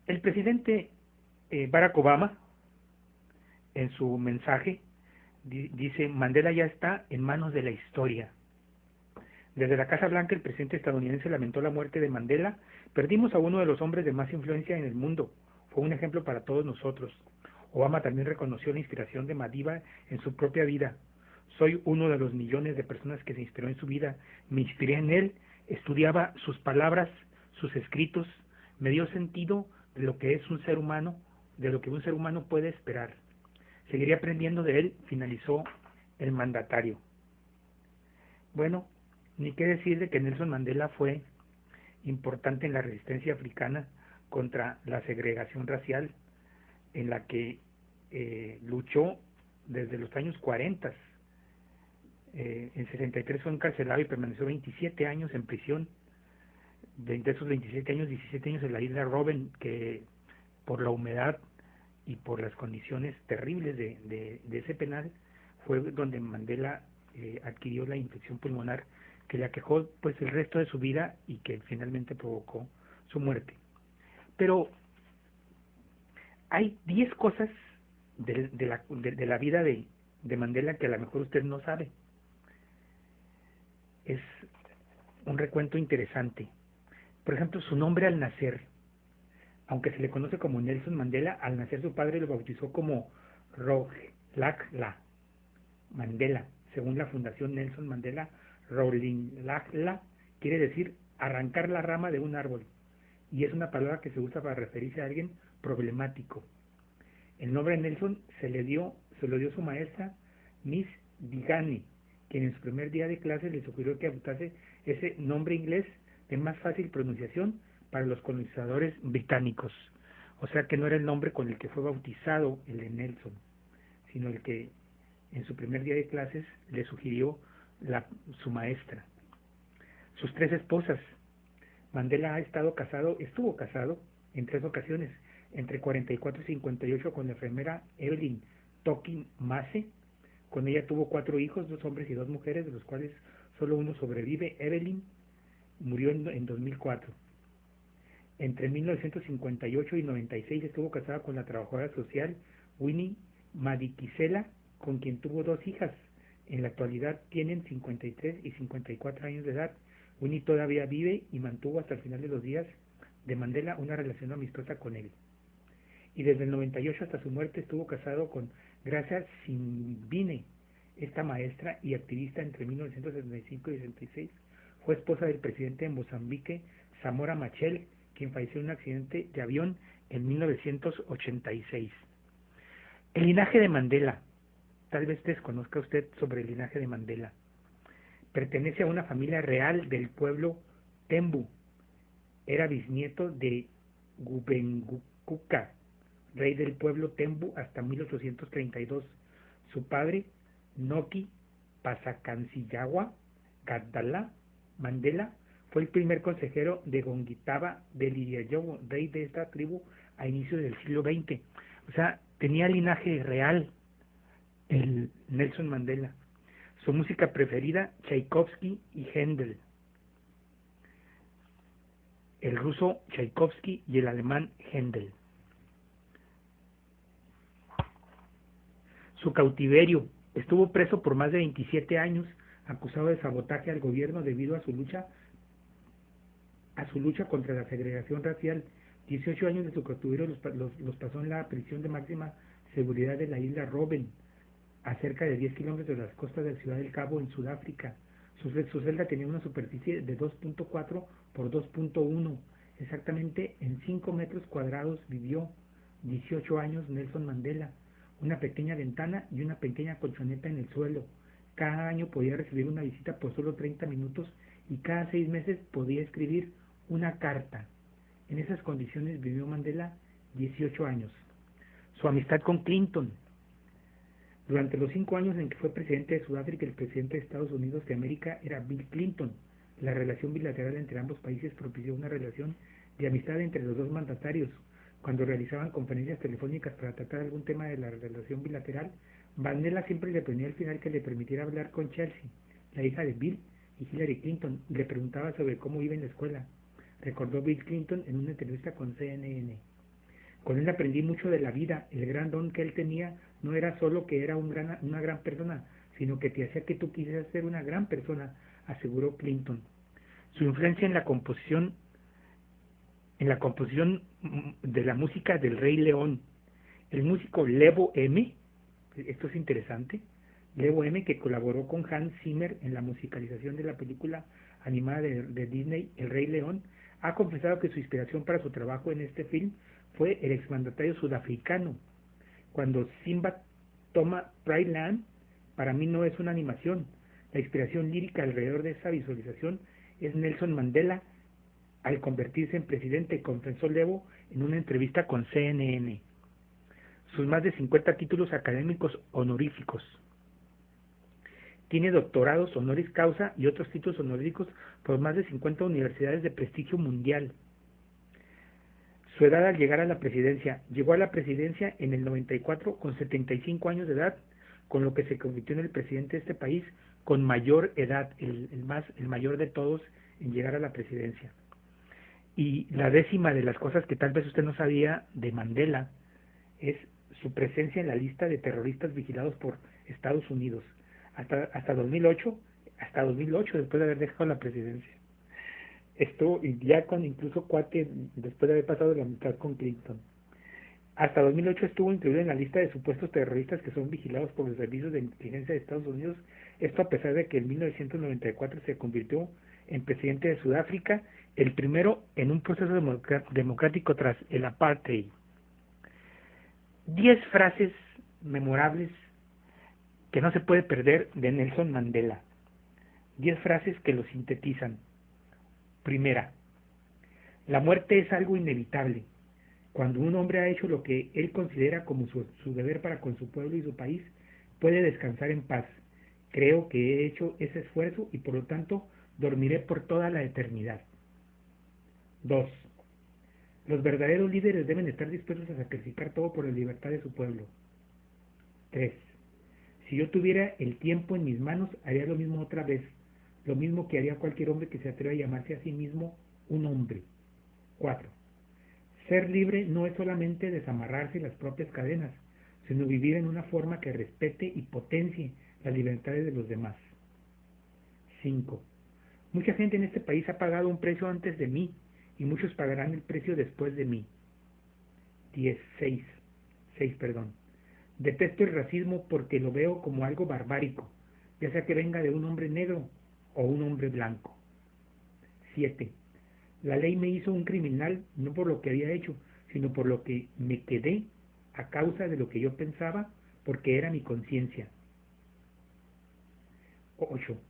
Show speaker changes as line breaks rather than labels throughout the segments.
El presidente Barack Obama, en su mensaje, dice: Mandela ya está en manos de la historia. Desde la Casa Blanca, el presidente estadounidense lamentó la muerte de Mandela. Perdimos a uno de los hombres de más influencia en el mundo. Fue un ejemplo para todos nosotros. Obama también reconoció la inspiración de Madiba en su propia vida. Soy uno de los millones de personas que se inspiró en su vida. Me inspiré en él, estudiaba sus palabras, sus escritos, me dio sentido de lo que es un ser humano, de lo que un ser humano puede esperar. Seguiré aprendiendo de él, finalizó el mandatario. Bueno, ni qué decir de que Nelson Mandela fue importante en la resistencia africana contra la segregación racial, en la que luchó desde los años 40. En 63 fue encarcelado y permaneció 27 años en prisión. De esos 27 años, 17 años en la isla Robben, que por la humedad y por las condiciones terribles de ese penal, fue donde Mandela adquirió la infección pulmonar que le aquejó pues el resto de su vida y que finalmente provocó su muerte. Pero hay 10 cosas de la vida de Mandela que a lo mejor usted no sabe. Es un recuento interesante. Por ejemplo, su nombre al nacer. Aunque se le conoce como Nelson Mandela, al nacer su padre lo bautizó como Rolihlahla Mandela. Según la Fundación Nelson Mandela, Rolihlahla quiere decir arrancar la rama de un árbol, y es una palabra que se usa para referirse a alguien problemático. El nombre Nelson se lo dio su maestra, Miss Digani, quien en su primer día de clase le sugirió que adoptase ese nombre inglés de más fácil pronunciación para los colonizadores británicos. O sea que no era el nombre con el que fue bautizado el de Nelson, sino el que en su primer día de clases le sugirió su maestra. Sus 3 esposas. Mandela estuvo casado en 3 ocasiones, entre 44 y 58, con la enfermera Evelyn Tokin Massey. Con ella tuvo 4 hijos, 2 hombres y 2 mujeres, de los cuales solo uno sobrevive. Evelyn murió en 2004. Entre 1958 y 96 estuvo casada con la trabajadora social Winnie Madikizela, con quien tuvo 2 hijas. En la actualidad tienen 53 y 54 años de edad. Winnie todavía vive y mantuvo hasta el final de los días de Mandela una relación amistosa con él. Y desde el 98 hasta su muerte estuvo casado con Gracia Simbine. Esta maestra y activista entre 1975 y 66 fue esposa del presidente de Mozambique, Samora Machel, quien falleció en un accidente de avión en 1986. El linaje de Mandela. Tal vez desconozca usted sobre el linaje de Mandela. Pertenece a una familia real del pueblo Tembu. Era bisnieto de Gubengucuka, rey del pueblo Tembu hasta 1832. Su padre, Noki Pasakanciyawa Gadala Mandela, fue el primer consejero de Gongitaba de Liriayowo, rey de esta tribu a inicios del siglo XX. O sea, tenía linaje real el Nelson Mandela. Su música preferida, Tchaikovsky y Händel. El ruso Tchaikovsky y el alemán Händel. Su cautiverio. Estuvo preso por más de 27 años, acusado de sabotaje al gobierno debido a su lucha contra la segregación racial. 18 años de su cautiverio los pasó en la prisión de máxima seguridad de la isla Robben, a cerca de 10 kilómetros de las costas de Ciudad del Cabo, en Sudáfrica. Su celda tenía una superficie de 2.4 por 2.1. Exactamente en 5 metros cuadrados vivió 18 años Nelson Mandela. Una pequeña ventana y una pequeña colchoneta en el suelo. Cada año podía recibir una visita por solo 30 minutos y cada 6 meses podía escribir una carta. En esas condiciones vivió Mandela 18 años. Su amistad con Clinton. Durante los 5 años en que fue presidente de Sudáfrica, el presidente de Estados Unidos de América era Bill Clinton. La relación bilateral entre ambos países propició una relación de amistad entre los dos mandatarios. Cuando realizaban conferencias telefónicas para tratar algún tema de la relación bilateral, Mandela siempre le ponía al final que le permitiera hablar con Chelsea, la hija de Bill y Hillary Clinton, y le preguntaba sobre cómo iba en la escuela, recordó Bill Clinton en una entrevista con CNN. Con él aprendí mucho de la vida. El gran don que él tenía no era solo que era una gran persona, sino que te hacía que tú quisieras ser una gran persona, aseguró Clinton. Su influencia en la composición de la música del Rey León. El músico Levo M., esto es interesante, Levo M., que colaboró con Hans Zimmer en la musicalización de la película animada de Disney, El Rey León, ha confesado que su inspiración para su trabajo en este film fue el exmandatario sudafricano. Cuando Simba toma Pride Land, para mí no es una animación. La inspiración lírica alrededor de esa visualización es Nelson Mandela al convertirse en presidente, confesó Levo en una entrevista con CNN. Sus más de 50 títulos académicos honoríficos. Tiene doctorados honoris causa y otros títulos honoríficos por más de 50 universidades de prestigio mundial. Su edad al llegar a la presidencia. Llegó a la presidencia en el 94 con 75 años de edad, con lo que se convirtió en el presidente de este país con mayor edad, el mayor de todos en llegar a la presidencia. Y la décima de las cosas que tal vez usted no sabía de Mandela es su presencia en la lista de terroristas vigilados por Estados Unidos hasta 2008, después de haber dejado la presidencia. Esto ya con incluso cuate después de haber pasado la mitad con Clinton. Hasta 2008 estuvo incluido en la lista de supuestos terroristas que son vigilados por los servicios de inteligencia de Estados Unidos, esto a pesar de que en 1994 se convirtió en presidente de Sudáfrica, el primero en un proceso democrático tras el apartheid. 10 frases memorables que no se puede perder de Nelson Mandela. 10 frases que lo sintetizan. Primera, la muerte es algo inevitable. Cuando un hombre ha hecho lo que él considera como su deber para con su pueblo y su país, puede descansar en paz. Creo que he hecho ese esfuerzo y por lo tanto dormiré por toda la eternidad. 2. Los verdaderos líderes deben estar dispuestos a sacrificar todo por la libertad de su pueblo. 3. Si yo tuviera el tiempo en mis manos, haría lo mismo otra vez, lo mismo que haría cualquier hombre que se atreva a llamarse a sí mismo un hombre. 4. Ser libre no es solamente desamarrarse las propias cadenas, sino vivir en una forma que respete y potencie las libertades de los demás. 5. Mucha gente en este país ha pagado un precio antes de mí, y muchos pagarán el precio después de mí. 6. Detesto el racismo porque lo veo como algo barbárico, ya sea que venga de un hombre negro o un hombre blanco. 7. La ley me hizo un criminal no por lo que había hecho, sino por lo que me quedé a causa de lo que yo pensaba, porque era mi conciencia. 8.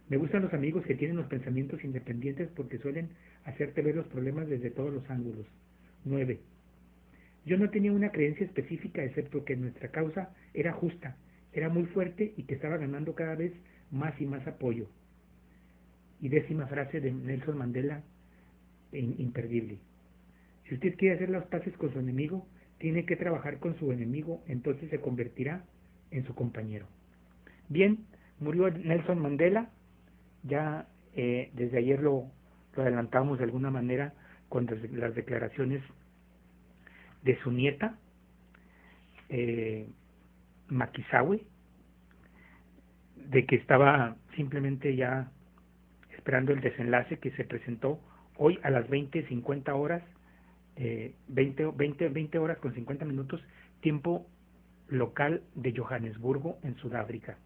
Me gustan los amigos que tienen los pensamientos independientes porque suelen hacerte ver los problemas desde todos los ángulos. 9. Yo no tenía una creencia específica excepto que nuestra causa era justa, era muy fuerte y que estaba ganando cada vez más y más apoyo. Y 10ª frase de Nelson Mandela, imperdible. Si usted quiere hacer las paces con su enemigo, tiene que trabajar con su enemigo, entonces se convertirá en su compañero. Bien, murió Nelson Mandela, ya desde ayer lo adelantamos de alguna manera con las declaraciones de su nieta, Makisawe, de que estaba simplemente ya esperando el desenlace que se presentó hoy a las 20:50 horas, 20 horas con 50 minutos, tiempo local de Johannesburgo, en Sudáfrica.